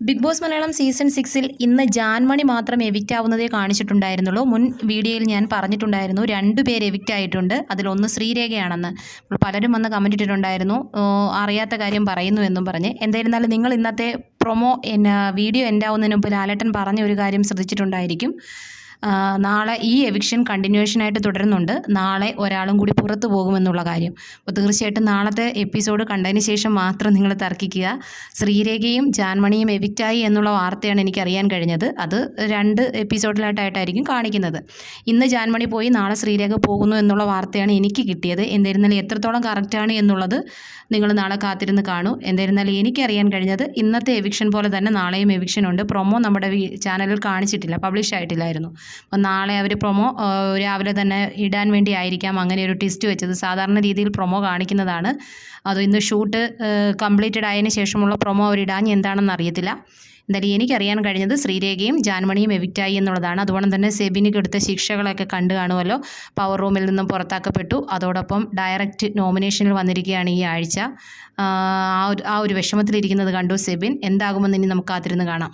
Big boss Malayalam season 6-ൽ ഇന്ന് ജാൻമണി മാത്രം evict ആവുന്നതേ കാണിച്ചിട്ടുണ്ടായിരുന്നുള്ളൂ. മുൻ വീഡിയോയിൽ ഞാൻ പറഞ്ഞിട്ടുണ്ടായിരുന്നു 2 പേര് എവിക്റ്റ് ആയിട്ടുണ്ട്, അതിലൊന്ന് ശ്രീരേഖയാണെന്ന്. പലരും വന്ന് കമൻറ്റ് ഇട്ടിട്ടുണ്ടായിരുന്നു, അറിയാത്ത കാര്യം പറയുന്നു എന്നും പറഞ്ഞ്. എന്തായിരുന്നാലും നിങ്ങൾ ഇന്നത്തെ പ്രൊമോ വീഡിയോ എൻഡ് ആവുന്നതിന് മുമ്പ് ലാലേട്ടൻ പറഞ്ഞ ഒരു കാര്യം ശ്രദ്ധിച്ചിട്ടുണ്ടായിരിക്കും. നാളെ ഈ എവിക്ഷൻ കണ്ടിന്യൂഷനായിട്ട് തുടരുന്നുണ്ട്. നാളെ ഒരാളും കൂടി പുറത്തു പോകുമെന്നുള്ള കാര്യം. അപ്പോൾ തീർച്ചയായിട്ടും നാളത്തെ എപ്പിസോഡ് കണ്ടതിന് ശേഷം മാത്രം നിങ്ങൾ തർക്കിക്കുക. ശ്രീരേഖയും ജാൻമണിയും എവിക്റ്റായി എന്നുള്ള വാർത്തയാണ് എനിക്ക് അറിയാൻ കഴിഞ്ഞത്. അത് 2 എപ്പിസോഡിലായിട്ടായിരിക്കും കാണിക്കുന്നത്. ഇന്ന് ജാൻമണി പോയി നാളെ ശ്രീരേഖ പോകുന്നു എന്നുള്ള വാർത്തയാണ് എനിക്ക് കിട്ടിയത്. എന്തായിരുന്നാലും എത്രത്തോളം കറക്റ്റാണ് എന്നുള്ളത് നിങ്ങൾ നാളെ കാത്തിരുന്ന് കാണൂ. എന്തായിരുന്നാലും എനിക്കറിയാൻ കഴിഞ്ഞത് ഇന്നത്തെ എവിക്ഷൻ പോലെ തന്നെ നാളെയും എവിക്ഷൻ ഉണ്ട്. പ്രൊമോ നമ്മുടെ ചാനലിൽ കാണിച്ചിട്ടില്ല, പബ്ലിഷ് ആയിട്ടില്ലായിരുന്നു. അപ്പോൾ നാളെ അവർ പ്രൊമോ രാവിലെ തന്നെ ഇടാൻ വേണ്ടി ആയിരിക്കാം അങ്ങനെ ഒരു ട്വിസ്റ്റ് വെച്ചത്. സാധാരണ രീതിയിൽ പ്രൊമോ കാണിക്കുന്നതാണ്. അത് ഇന്ന് ഷൂട്ട് കംപ്ലീറ്റഡ് ആയതിനു ശേഷമുള്ള പ്രൊമോ അവർ ഇടാൻ എന്താണെന്ന് അറിയത്തില്ല. എന്തായാലും എനിക്കറിയാൻ കഴിഞ്ഞത് ശ്രീരേഖയും ജാൻമണിയും എവിക്റ്റായി എന്നുള്ളതാണ്. അതുകൊണ്ട് തന്നെ സെബിന് കൊടുത്ത ശിക്ഷകളൊക്കെ കണ്ടു കാണുമല്ലോ. പവർ റൂമിൽ നിന്നും പുറത്താക്കപ്പെട്ടു, അതോടൊപ്പം ഡയറക്റ്റ് നോമിനേഷനിൽ വന്നിരിക്കുകയാണ് ഈ ആഴ്ച. ആ ഒരു വിഷമത്തിലിരിക്കുന്നത് കണ്ടു സെബിൻ. എന്താകുമെന്ന് ഇനി നമുക്ക് കാത്തിരുന്ന് കാണാം.